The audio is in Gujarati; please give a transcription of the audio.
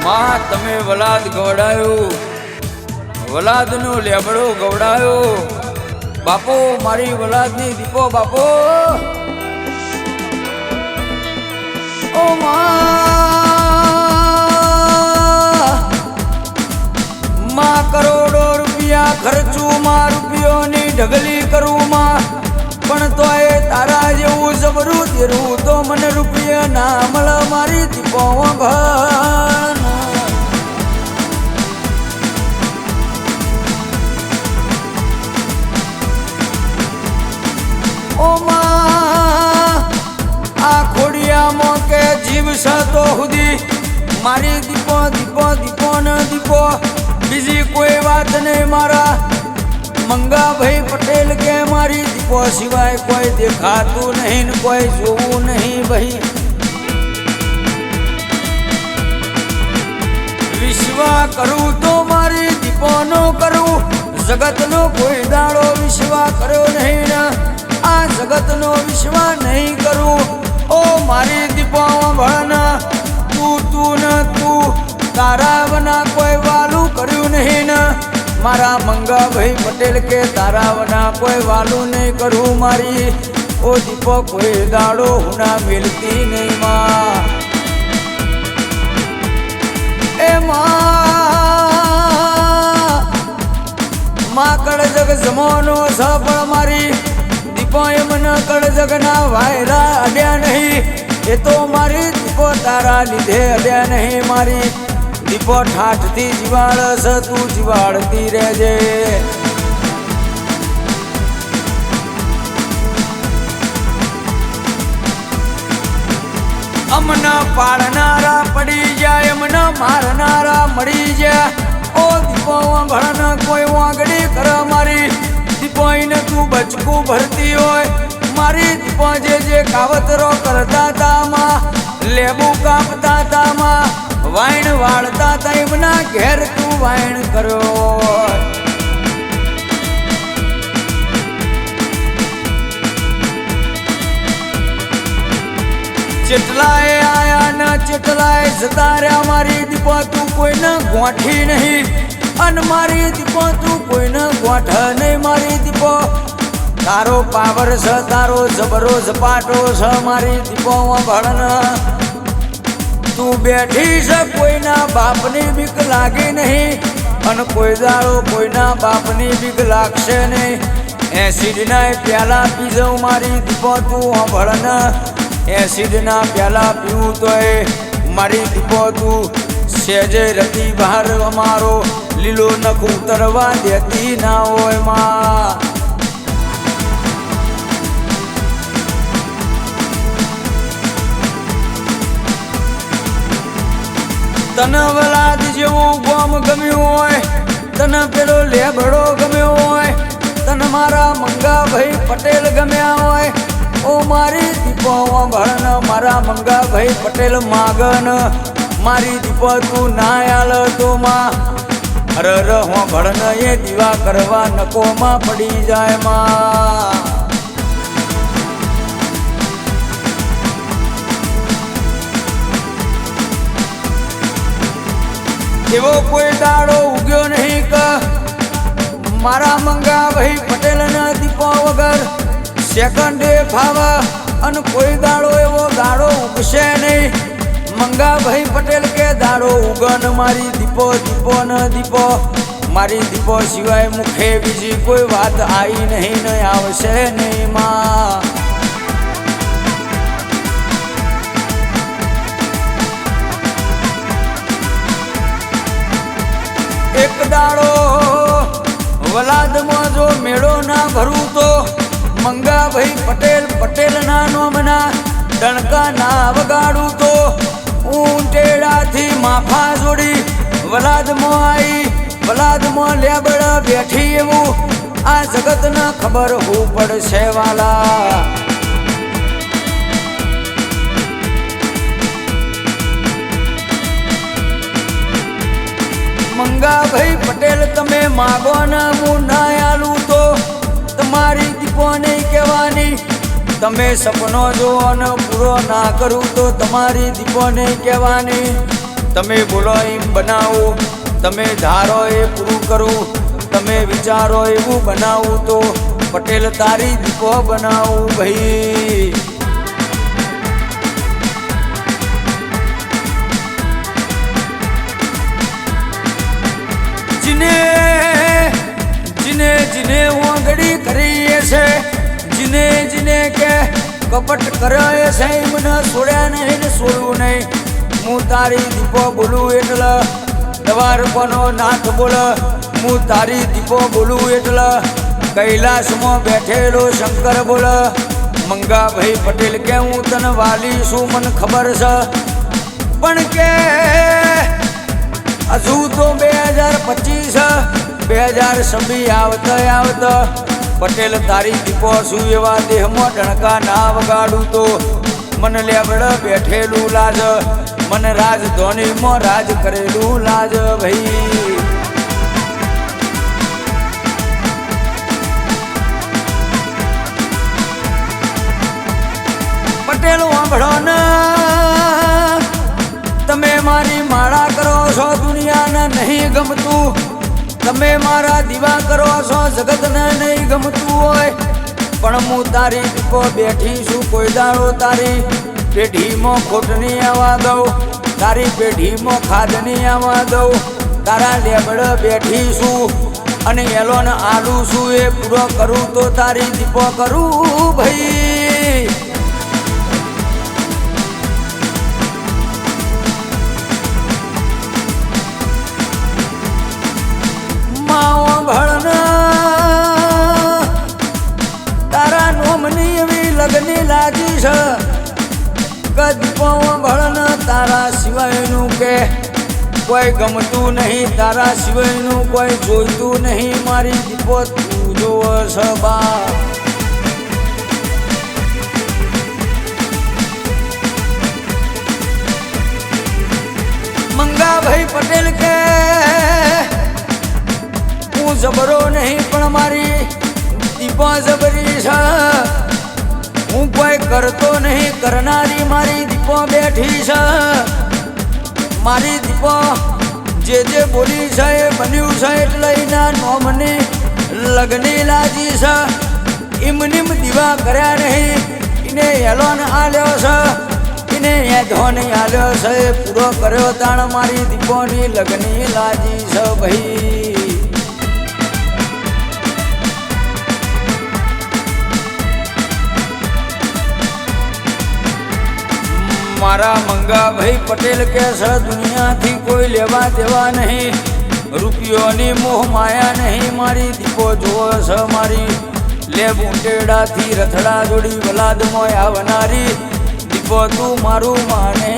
માં તમે વલાદ ગવડાયો, વલાદનું લેબડો ગવડાયો. બાપો મારી વલાદની દીપો બાપો. ઓ માં કરોડો રૂપિયા ખર્ચું, માં રૂપિયોની ઢગલી કરું માં, પણ તોય તારા જેવું જબરું તેરું તો મને રૂપિયા ના મળે મારી દીપો ભણ. ઓ માં આ ખોડિયામાં કે જીવ તો સુધી મારી દીપો દીપો દીપો ને દીપો, બીજી કોઈ વાત નહીં. મારા મંગાભાઈ પટેલ કે મારી દીપો સિવાય કોઈ દેખાતું નહીં ને કોઈ જોવું નહીં. ભાઈ વિશ્વા કરું તો મારી દીપોનો કરું, જગતનો કોઈ દાડો વિશ્વા કર્યો નહીં ને આ જગતનો વિશ્વા નહીં કરું. ઓ મારી દીપો ભણ, તું ને તું તારા વના કોઈ વાલું કર્યું નહીં ને મારા મંગાભાઈ પટેલ કે તારા વના કોઈ વાલું નહીં કરું. મારી ઓ દીપો કોઈ દાડો હુના મિલતી નહીં માં. એ માં કળ જગ જમોનો છ, પણ મારી દીપો મને કળ જગ ના વાયરા અડ્યા નહીં. એ તો મારી દીપો તારા લીધે અડ્યા નહીં. મારી દીપો ઠાઠથી જીવાળ છે, તું જીવાળતી રહેજે. અમને પાડનારા પડી જાય, અમને મારનારા મળી જાય. ઓ દીપો ભણ કોઈ વાગડી કર મારી દીપો ને તું બચકું ભરતી હોય. મારી દીપો જે કાવતરો કરતા તા માં, લેબુ કાપતા તા માં, વાઈણ વાળતા તા એમના ઘેર તું વાઈણ કર્યો. ચેટલાય આયા ને ચેટલાય જતા રહ્યા. મારી દીપો તું કોઈને ગોઠી નહીં, અને મારી દીપો તું કોઈને ગોઠ નહીં. મારી દીપો તારો પાવર છે, તારો જબરો ઝપાટો છે. મારી દીપો ભણ તું બેઠી છે, કોઈના બાપની બીક લાગી નહીં, અને કોઈ દાડો કોઈના બાપની બીક લાગશે નહીં. એસિડના પ્યાલા પી જાઉં મારી દીપો તું ભણ, એસિડના પ્યાલા પીવું તોય મારી દીપો તું સેજે રતી બહાર અમારો લીલો નખ ઉતરવા દેતી ના હોય માં. તને વલાદ જેવું ગોમ ગમ્યું હોય, તને પેલો લેબડો ગમ્યો હોય, તને મારા મંગાભાઈ પટેલ ગમ્યા હોય. ઓ મારી દીપો ભણ મારા મંગાભાઈ પટેલ માગન મારી દીપો તું ના આલ તો માં અરર હો ભણ એ દીવા કરવા નકોમાં પડી જાય માં. એવો કોઈ દાડો ઉગ્યો નહીં કે મારા મંગાભાઈ પટેલ ના દીપો વગર સેકન્ડે ફાવા, અને કોઈ દાડો એવો દાડો ઉગશે નહીં. મંગાભાઈ પટેલ કે દાડો ઉગન મારી દીપો દીપો ન દીપો, મારી દીપો સિવાય મુખે બીજી કોઈ વાત આવી નહીં ને આવશે નહીં માં. એક દાડો વલાદમાં જો મેળો ના ભરું તો મંગાભાઈ પટેલ ના નોમના ડણકા ના વગાડું તો હું ટેડાથી માફા જોડી વલાદમાં આવી. વલાદમાં લેબડા બેઠી એવું આ જગતને ખબર હું પડશે વાલા. મંગાભાઈ પટેલ તમે માગો ના હું ના આલું તો તમારી દીપો નહીં કહેવાની. તમે સપનો જો ને પૂરો ના કરું તો તમારી દીપો નહીં કહેવાની. તમે બોલો એમ બનાવું, તમે ધારો એ પૂરું કરું, તમે વિચારો એવું બનાવું તો પટેલ તારી દીપો બનાવું ભાઈ. જીને જીને જીને વાંગડી કરીએ છે, જીને જીને કે કપટ કરે છે મને છોડ્યા નહીં ને છોડવું નહીં. હું તારી દીપો બોલું એટલે દવાર કોનો નાથ બોલ, હું તારી દીપો બોલું એટલે કૈલાસમાં બેઠેલો શંકર બોલ. મંગાભાઈ પટેલ કે હું તને વાલી છું મને ખબર છે, પણ કે હજુ તો 2025 2026 આવતા પટેલ તારી દીપો છું એવા દેહમાં ડણકા ના વગાડું તો મને લેબડ બેઠેલું લાજ, મને રાજધાનીમાં રાજ કરેલું લાજ ભાઈ. પટેલ વાંભળો ને તમે મારી માળા કરો છો દુનિયાને નહીં ગમતું, તમે મારા દીવા કરો છો જગતને નહીં ગમતું હોય, પણ હું તારી દીપો બેઠી છું કોઈ દાડો તારી પેઢીમાં ખોટ નહીં આવવા દઉં, તારી પેઢીમાં ખાદ નહીં આવવા દઉં. તારા લેબડ બેઠી છું અને એલોને આલું છું એ પૂરો કરું તો તારી દીપો કરું ભાઈ. તારા નોમની એવી લગની લાગી છે દીપો ભળન તારા સિવાયનું કે કોઈ ગમતું નહીં, તારા સિવાયનું કોઈ જોઈતું નહીં. મારી દીપો તું જોવો છે બા. મંગાભાઈ પટેલ કે હું જબરો નહીં પણ મારી દીપો જબરી છે. હું કોઈ કરતો નહીં, કરનારી મારી દીપો બેઠી છે. મારી દીપો જે બોલી છે એ બન્યું છે એટલે એના નોમની લગની લાજી છે. ઇમનીમ દીવા કર્યા નહીં, એને એલોન આલ્યો છે, એને ધોન આલ્યો છે પૂરો કર્યો તાણ મારી દીપોની લગની લાજી છે ભાઈ. મારા મંગાભાઈ પટેલ કે છે દુનિયાથી કોઈ લેવા દેવા નહીં, રૂપિયોની મોહ માયા નહીં. મારી દીપો જોવો છે મારી લેબ ઉંટેડાથી રથડા જોડી વલાદમાં આવનારી દીપો તું મારું માને